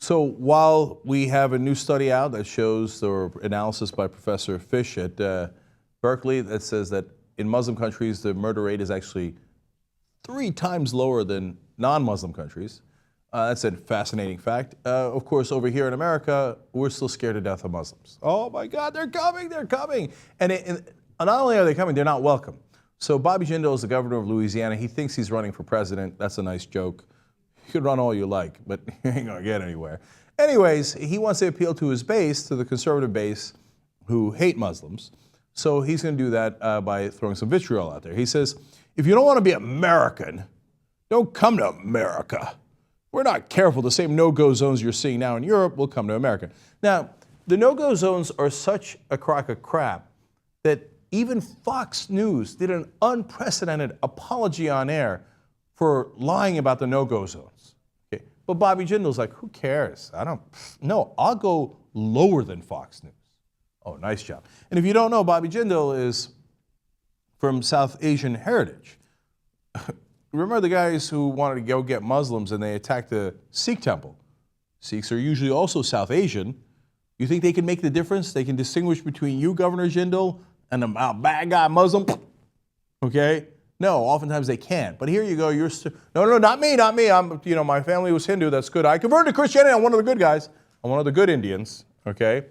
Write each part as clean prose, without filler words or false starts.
So while we have a new study out that shows, or analysis by Professor Fish at Berkeley, that says that in Muslim countries the murder rate is actually 3 times lower than non-Muslim countries. That's a fascinating fact. Of course, over here in America, we're still scared to death of Muslims. Oh my God, they're coming, they're coming. And not only are they coming, they're not welcome. So Bobby Jindal is the governor of Louisiana. He thinks he's running for president. That's a nice joke. You can run all you like, but you ain't gonna get anywhere. Anyways, he wants to appeal to his base, to the conservative base who hate Muslims. So he's gonna do that by throwing some vitriol out there. He says, if you don't wanna be American, don't come to America. We're not careful. The same no-go zones you're seeing now in Europe will come to America. Now, the no-go zones are such a crock of crap that even Fox News did an unprecedented apology on air for lying about the no-go zones. Okay. But Bobby Jindal's like, who cares? I'll go lower than Fox News. Oh, nice job. And if you don't know, Bobby Jindal is from South Asian heritage. Remember the guys who wanted to go get Muslims and they attacked the Sikh temple? Sikhs are usually also South Asian. You think they can make the difference? They can distinguish between you, Governor Jindal, and a bad guy Muslim? Okay? No, oftentimes they can't. But here you go. No, not me. My family was Hindu. That's good. I converted to Christianity. I'm one of the good guys. I'm one of the good Indians. Okay?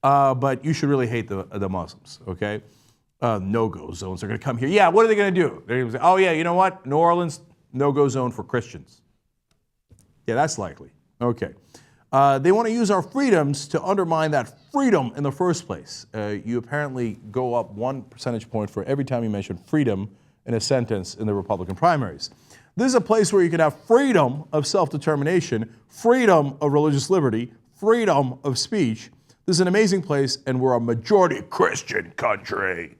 But you should really hate the Muslims. Okay? No-go zones are going to come here. Yeah, what are they going to do? They're going to say, oh yeah, you know what? New Orleans, no-go zone for Christians. Yeah, that's likely. Okay. They want to use our freedoms to undermine that freedom in the first place. You apparently go up 1 percentage point for every time you mention freedom in a sentence in the Republican primaries. This is a place where you can have freedom of self-determination, freedom of religious liberty, freedom of speech. This is an amazing place, and we're a majority Christian country.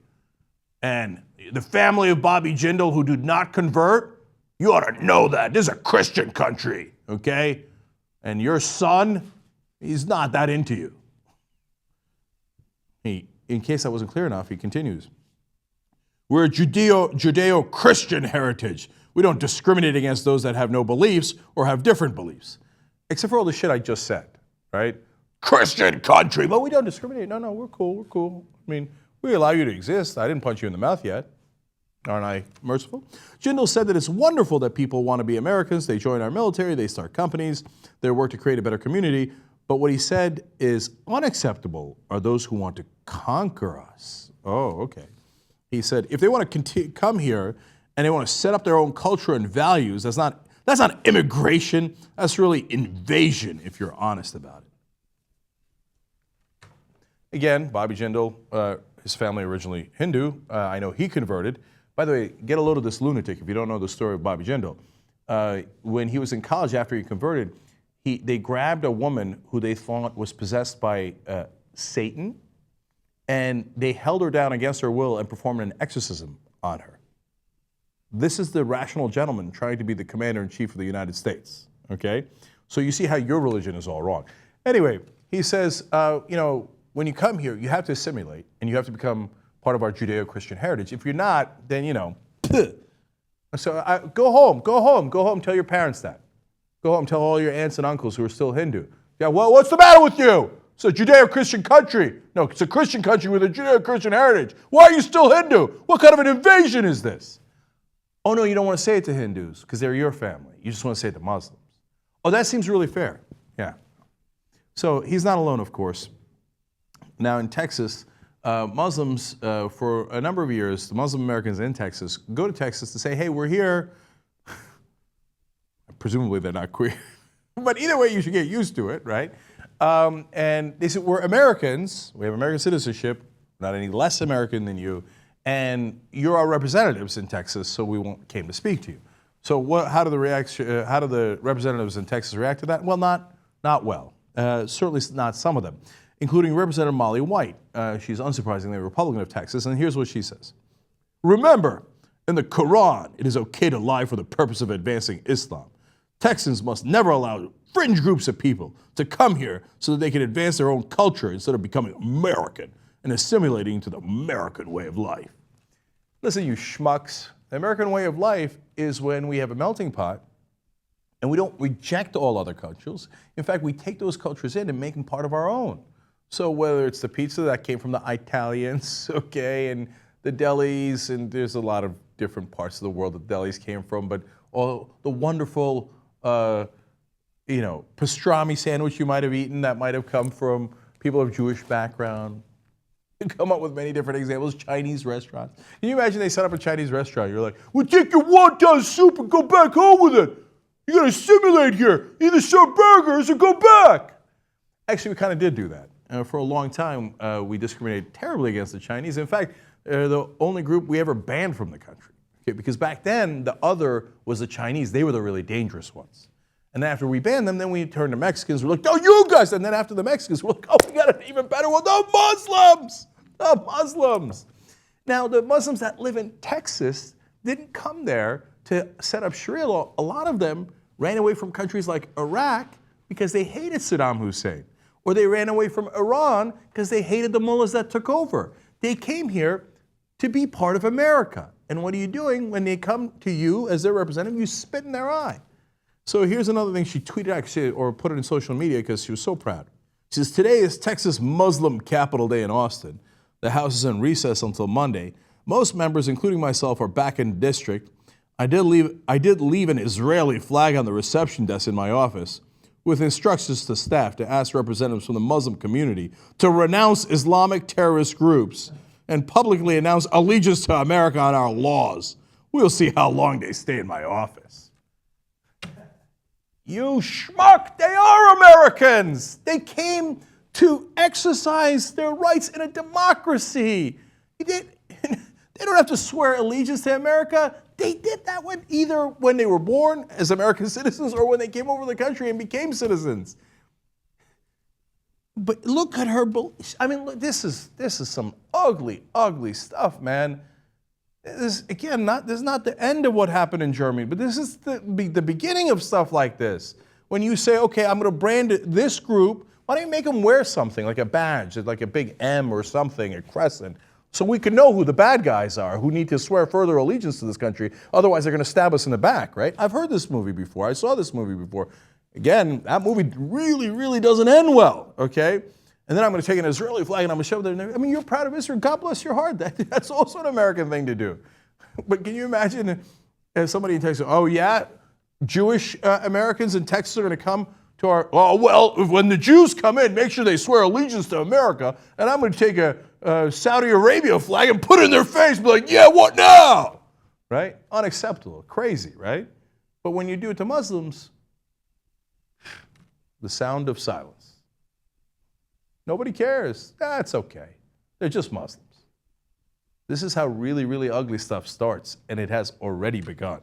And the family of Bobby Jindal who did not convert, you ought to know that. This is a Christian country, okay? And your son, he's not that into you. In case that wasn't clear enough, he continues. We're a Judeo-Christian heritage. We don't discriminate against those that have no beliefs or have different beliefs. Except for all the shit I just said, right? Christian country, but we don't discriminate. No, we're cool. I mean, we allow you to exist. I didn't punch you in the mouth yet. Aren't I merciful? Jindal said that it's wonderful that people want to be Americans. They join our military, they start companies, they work to create a better community. But what he said is unacceptable are those who want to conquer us. Oh, okay. He said if they want to come here and they want to set up their own culture and values, that's not immigration. That's really invasion, if you're honest about it. Again, Bobby Jindal, his family originally Hindu. I know he converted. By the way, get a load of this lunatic if you don't know the story of Bobby Jindal. When he was in college after he converted, they grabbed a woman who they thought was possessed by Satan, and they held her down against her will and performed an exorcism on her. This is the rational gentleman trying to be the commander-in-chief of the United States, okay? So you see how your religion is all wrong. Anyway, he says, when you come here, you have to assimilate, and you have to become part of our Judeo-Christian heritage. If you're not, then, So go home, tell your parents that. Go home, tell all your aunts and uncles who are still Hindu. Yeah, well, what's the matter with you? It's a Judeo-Christian country. No, it's a Christian country with a Judeo-Christian heritage. Why are you still Hindu? What kind of an invasion is this? Oh, no, you don't want to say it to Hindus because they're your family. You just want to say it to Muslims. Oh, that seems really fair. Yeah. So he's not alone, of course. Now in Texas, Muslims, for a number of years, the Muslim Americans in Texas go to Texas to say, hey, we're here. Presumably they're not queer. But either way, you should get used to it, right? And they said, we're Americans. We have American citizenship, not any less American than you. And you're our representatives in Texas, so we came to speak to you. So how do the representatives in Texas react to that? Well, not well. Certainly not some of them, including Representative Molly White. She's unsurprisingly a Republican of Texas, and here's what she says. Remember, in the Quran, it is okay to lie for the purpose of advancing Islam. Texans must never allow fringe groups of people to come here so that they can advance their own culture instead of becoming American and assimilating to the American way of life. Listen, you schmucks, the American way of life is when we have a melting pot And we don't reject all other cultures. In fact, we take those cultures in and make them part of our own. So whether it's the pizza that came from the Italians, okay, and the delis, and there's a lot of different parts of the world that delis came from, but all the wonderful, pastrami sandwich you might have eaten that might have come from people of Jewish background. You come up with many different examples. Chinese restaurants. Can you imagine they set up a Chinese restaurant? You're like, well, take your wonton soup and go back home with it. You got to simulate here. Either serve burgers or go back. Actually, we kind of did do that. For a long time, we discriminated terribly against the Chinese. In fact, they're the only group we ever banned from the country. Okay, because back then, the other was the Chinese. They were the really dangerous ones. And after we banned them, then we turned to Mexicans. We're like, oh, you guys. And then after the Mexicans, we're like, oh, we got an even better one. The Muslims. The Muslims. Now, the Muslims that live in Texas didn't come there to set up Sharia law. A lot of them ran away from countries like Iraq because they hated Saddam Hussein. Or they ran away from Iran because they hated the mullahs that took over. They came here to be part of America. And what are you doing when they come to you as their representative? You spit in their eye. So here's another thing she tweeted actually, or put it in social media because she was so proud. She says, today is Texas Muslim Capital Day in Austin. The House is in recess until Monday. Most members, including myself, are back in the district. I did leave an Israeli flag on the reception desk in my office with instructions to staff to ask representatives from the Muslim community to renounce Islamic terrorist groups and publicly announce allegiance to America and our laws. We'll see how long they stay in my office. You schmuck, they are Americans. They came to exercise their rights in a democracy. They don't have to swear allegiance to America. They did that either when they were born as American citizens or when they came over the country and became citizens. But look at her. I mean, look, this is some ugly, ugly stuff, man. This is not the end of what happened in Germany, but this is the beginning of stuff like this. When you say, okay, I'm going to brand this group, why don't you make them wear something like a badge, like a big M or something, a crescent, so we can know who the bad guys are, who need to swear further allegiance to this country. Otherwise, they're going to stab us in the back, right? I've heard this movie before. I saw this movie before. Again, that movie really, really doesn't end well, okay? And then I'm going to take an Israeli flag and I'm going to shove it there. I mean, you're proud of Israel. God bless your heart. That's also an American thing to do. But can you imagine if somebody in Texas, oh yeah, Jewish Americans in Texas are going to come to our, oh, well, when the Jews come in, make sure they swear allegiance to America, and I'm going to take a Saudi Arabia flag and put it in their face and be like, yeah, what now? Right? Unacceptable. Crazy, right? But when you do it to Muslims, the sound of silence. Nobody cares. That's okay. They're just Muslims. This is how really, really ugly stuff starts, and it has already begun.